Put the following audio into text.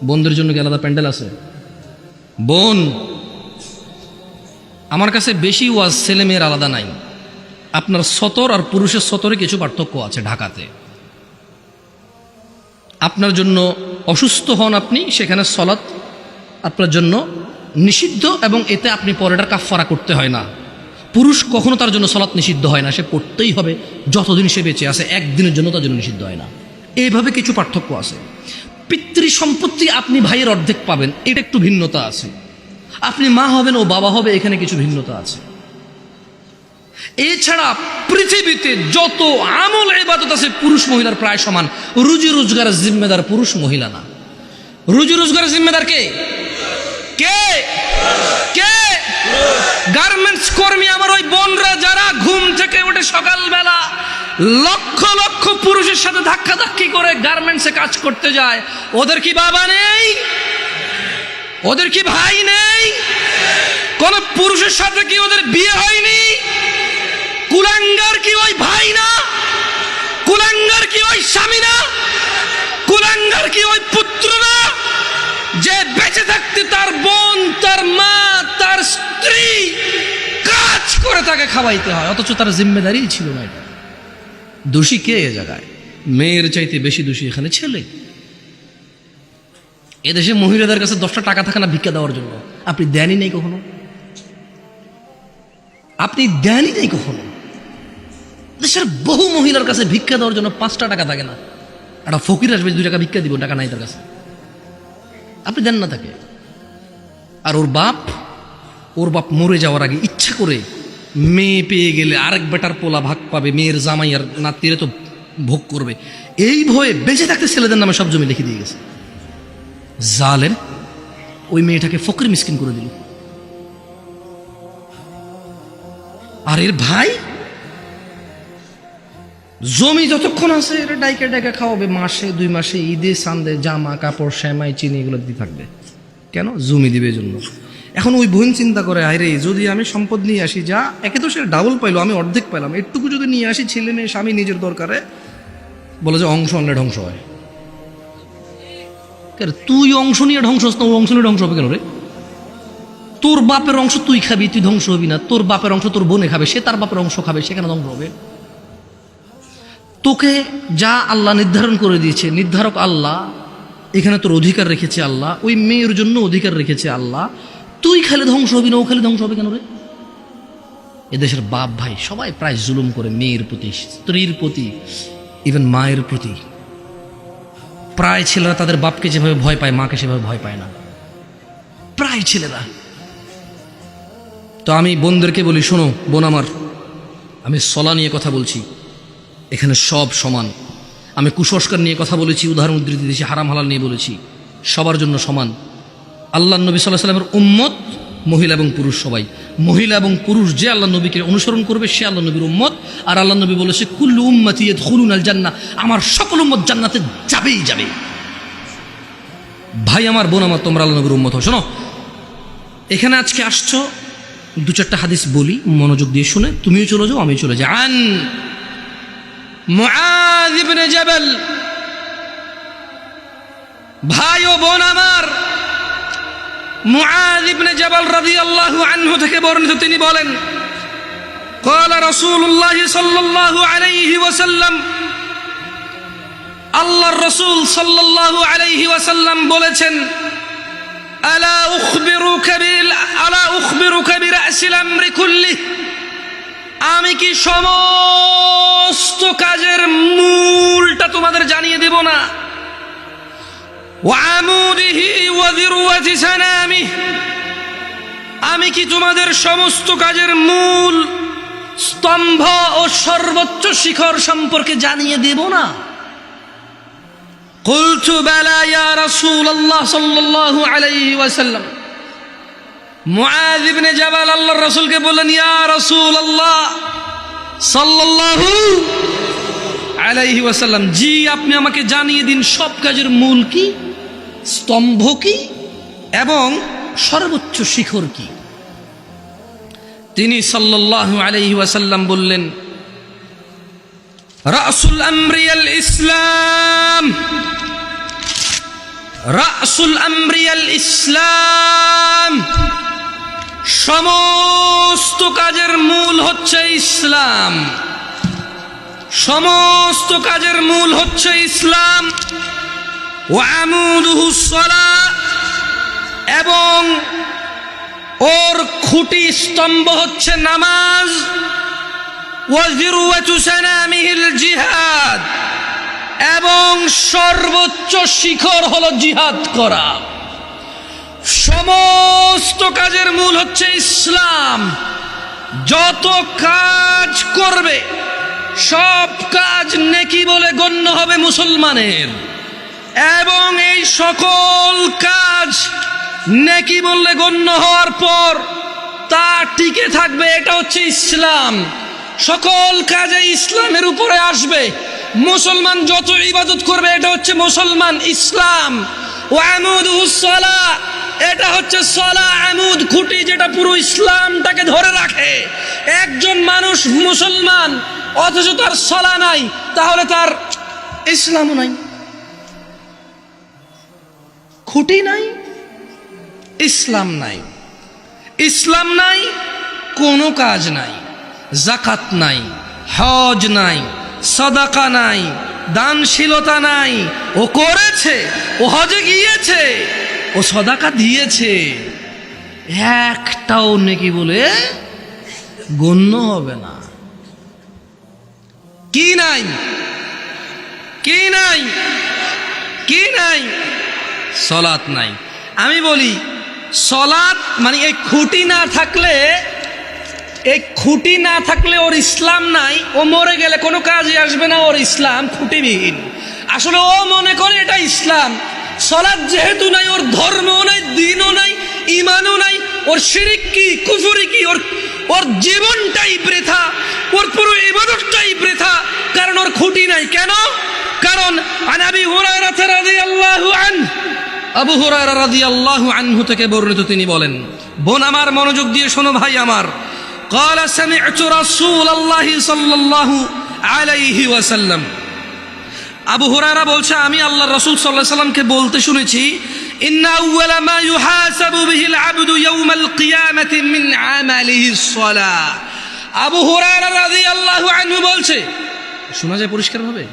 বোনদের জন্য কি আলাদা প্যান্ডেল আছে? বোন, আমার কাছে বেশি ওয়াজ ছেলে মেয়ের আলাদা নাই। আপনার সতর আর পুরুষের সতরে কিছু পার্থক্য আছে। ঢাকাতে আপনার জন্য অসুস্থ হন আপনি, সেখানে সলাৎ আপনার জন্য নিষিদ্ধ এবং এতে আপনি পরেটার কাফারা করতে হয় না। পুরুষ কখনো তার জন্য সলাৎ নিষিদ্ধ হয় না, সে পড়তেই হবে যতদিন সে বেঁচে আছে, একদিনের জন্য তার জন্য নিষিদ্ধ হয় না। এইভাবে কিছু পার্থক্য আছে। পিতৃ সম্পত্তি আপনি ভাইয়ের অর্ধেক পাবেন, এটা একটু ভিন্নতা আছে। আপনি মা হবেন ও বাবা হবে, এখানে কিছু ভিন্নতা আছে। এছাড়া পৃথিবীতে যত আমল ইবাদত আছে পুরুষ মহিলার প্রায় সমান। রুজি রোজগারের জিম্মেদার পুরুষ, মহিলা না। রুজি রোজগারের জিম্মেদার কে? কে কে? গার্মেন্টস কর্মী আমার ওই বোনরা যারা ঘুম থেকে উঠে সকালবেলা লক্ষ লক্ষ পুরুষের সাথে ধাক্কাধাক্কি করে গার্মেন্টসে কাজ করতে যায়, ওদের কি বাবা নেই? ওদের কি ভাই নেই? কোন পুরুষের সাথে কি ওদের বিয়ে হয়নি? কুলাঙ্গার কি ওই ভাই না? কুলাঙ্গার কি ওই স্বামী না? কুলাঙ্গার কি ওই পুত্র না? যে বেঁচে থাকতে তার বোন, তার মা, তার স্ত্রী কাজ করে তাকে খাওয়াইতে হয়, অথচ তার জিম্মেদারি ছিল না। এটা দোষী কে এ জায়গায়? মেয়ের চাইতে বেশি দোষী এখানে ছেলে। এদেশে মহিলাদের কাছে 10টা টাকা থাকে না ভিক্ষা দেওয়ার জন্য? আপনি দেনই নেই কখনো? আপনি দেনই নেই কখনো? দেশের বহু মহিলার কাছে ভিক্ষা দেওয়ার জন্য 5টা টাকা থাকে না। একটা ফকির আসবে 2 টাকা ভিক্ষা দিব, টাকা নাই তার কাছে, আপনি দেন না তাকে। আর ওর বাপ মরে যাওয়ার আগে ইচ্ছা করে মেয়ে পেয়ে গেলে আরেক বেটার পোলা ভাগ পাবে, মেয়ের জামাই আর নাতিরে তো ভোগ করবে, এই ভয়ে বেঁচে থাকতে ছেলেদের নামে সব জমি লিখে দিয়ে গেছে। জালেম ওই মেয়েটাকে ফকির মিসকিন করে দিল। আর এর ভাই জমি যতক্ষণ আছে এটা ডাইকে ডাইকে খাওয়াবে, মাসে 2 মাসে ঈদে সান্দে জামা কাপড় সেমাই চিনি এগুলো দিয়ে থাকবে। কেন? জমি দিবে জন্য। এখন ওই বোন চিন্তা করে, আরে যদি আমি সম্পদ নিয়ে আসি, যা একে তো সে ডাবল পাইলো, আমি অর্ধেক পাইলাম, একটুকু যদি নিয়ে আসি, ছেলে মেয়ে স্বামী নিজের দরকারে, বলে যে অংশ আনলে ধ্বংস হয়। তুই অংশ নিয়ে ধ্বংস হস না, ও অংশ নিয়ে ধ্বংস হবে কেন রে? তোর বাপের অংশ তুই খাবি, তুই ধ্বংস হবি না। তোর বাপের অংশ তোর বোনে খাবে, সে তার বাপের অংশ খাবে, সেখানে ধ্বংস হবে। তোকে যা আল্লাহ নির্ধারণ করে দিয়েছে, নির্ধারক আল্লাহ, এখানে তোর অধিকার রেখেছে আল্লাহ, ওই মেয়ের জন্য অধিকার রেখেছে আল্লাহ। তুই খালি ধ্বংস হবি না, ও খালি ধ্বংস হবে কেন রে? এদেশের বাপ ভাই সবাই প্রায় জুলুম করে মেয়ের প্রতি, স্ত্রীর প্রতি, ইভেন মায়ের প্রতি। প্রায় ছেলেরা তাদের বাপকে যেভাবে ভয় পায়, মাকে সেভাবে ভয় পায় না, প্রায় ছেলেরা। তো আমি বোনদেরকে বলি, শোনো বোন আমার, আমি সলা নিয়ে কথা বলছি, এখানে সব সমান। আমি কুসংস্কার নিয়ে কথা বলেছি, উদাহরণ উদ্ধৃতি দিয়েছি, হারাম হালাল নিয়ে বলেছি, সবার জন্য সমান। আল্লাহ নবী সাল্লাল্লাহু আলাইহি ওয়াসাল্লামের উম্মত মহিলা এবং পুরুষ সবাই। মহিলা এবং পুরুষ যে আল্লাহ নবীকে অনুসরণ করবে সে আল্লাহ নবীর উম্মত। আর আল্লাহ নবী বলেছে, কুল্লু উম্মতি ইয়াদখুলুনাল জান্নাহ, আমার সকল উম্মত জান্নাতে যাবেই যাবে। ভাই আমার, বোন আমার, তোমরা আল্লাহ নবীর উম্মত হও। শোনো, এখানে আজকে আসছো, 2-4টা হাদিস বলি, মনোযোগ দিয়ে শুনে তুমিও চলে যাও, আমিও চলে যাই। আন মুআয ইবনে জাবাল, ভাই ও বোন আমার, মুআয ইবনে জাবাল রাদিয়াল্লাহু আনহু থেকে বর্ণিত, তিনি বলেন, قال رسول الله صلى الله عليه وسلم, আল্লাহর রাসূল সাল্লাল্লাহু আলাইহি ওয়াসাল্লাম বলেছেন, আলা উখবিরুকা বিরাসিল আমরি কুল্লিহি, আমি কি সমস্ত কাজের মূলটা তোমাদের জানিয়ে দেব না? ওয়া আমুদিহি ওয়া যিরওয়াতি সানামিহি, আমি কি তোমাদের সমস্ত কাজের মূল, স্তম্ভ ও সর্বোচ্চ শিখর সম্পর্কে জানিয়ে দেব না? কুলতু বালা ইয়া রাসূলুল্লাহ সাল্লাল্লাহু আলাইহি ওয়াসাল্লাম। মুআয ইবনে জাবাল আল্লাহর রাসূলকে বললেন, ইয়া রাসূলুল্লাহ সাল্লাল্লাহু আলাইহি ওয়াসাল্লাম, জি আপনি আমাকে জানিয়ে দিন সব কাজের মূল কি, স্তম্ভ কি এবং সর্বোচ্চ শিখর কি। তিনি সাল্লাল্লাহু আলাইহি ওয়াসাল্লাম বললেন, রাসুল আমরি আল ইসলাম, রাসুল আমরিয়াল ইসলাম, সমস্ত কাজের মূল হচ্ছে ইসলাম, সমস্ত কাজের মূল হচ্ছে ইসলাম। ওয়া আমুদুহুস সালাহ, এবং ওর খুঁটি স্তম্ভ হচ্ছে নামাজ। ওয়া যিরওয়াতু সানামিহিল জিহাদ, এবং সর্বোচ্চ শিখর হলো জিহাদ করা। সমস্ত কাজের মূল হচ্ছে ইসলাম। যত কাজ করবে সব কাজ নেকি বলে গণ্য হবে মুসলমানের, এবং এই সকল কাজ নেকি বলে গণ্য হওয়ার পর তা টিকে থাকবে। এটা হচ্ছে ইসলাম। সকল কাজে ইসলামের উপরে আসবে। মুসলমান যত ইবাদত করবে এটা হচ্ছে মুসলমান, ইসলাম। ওয়া আমুদুহুস সালাহ, এটা হচ্ছে সালাহ, আমুদ, খুঁটি, যেটা পুরো ইসলামটাকে ধরে রাখে। একজন মানুষ মুসলমান অথচ তার সালাহ নাই, তাহলে তার ইসলামও নাই। খুঁটি নাই, ইসলাম নাই, ইসলাম নাই, কোনো কাজ নাই। যাকাত নাই, হজ নাই, সাদাকা নাই, দানশীলতা নাই। ও করেছে, ও হজে গিয়েছে, ও সাদাকা দিয়েছে, একটাও নেকি বলে গণ্য হবে না। কি নাই? কি নাই? কি নাই? সলাত নাই। আমি বলি সলাত মানে এই খুঁটি না থাকলে, এই খুঁটি না থাকলে ওর ইসলাম নাই। ও মরে গেলে কোনো কাজে আসবে না, ওর ইসলাম খুঁটিবিহীন। আসলে ও মনে করে এটা ইসলাম। সলাত যেহেতু নাই, ওর ধর্মও নাই, দ্বীনও নাই, ঈমানও নাই। ওর শিরক কি, কুফরি কি, ওর জীবনটাই বৃথা, ওর পুরো ইবাদতটাই বৃথা, কারণ ওর খুঁটি নাই। কেন? কারণ আন আবি হুরায়রা রাদিয়াল্লাহু আনহু, আবু হুরায়রা রাদিয়াল্লাহু আনহু থেকে বর্ণিত, তিনি বলেন, বোন আমার মনোযোগ দিয়ে শোনো, ভাই আমার, قال سمعت رسول الله صلى الله عليه وسلم, আবু হুরায়রা বলছে, আমি আল্লাহর রাসূল সাল্লাল্লাহু আলাইহি ওয়াসাল্লামকে বলতে শুনেছি, ইন্না আউওয়ালা মা ইউহাসাবু বিহিল আবদু ইয়াউমাল কিয়ামাতি মিন আমালিহিস সালাহ। আবু হুরায়রা রাদিয়াল্লাহু আনহু বলছে, শোনা যায় পরিষ্কারভাবে?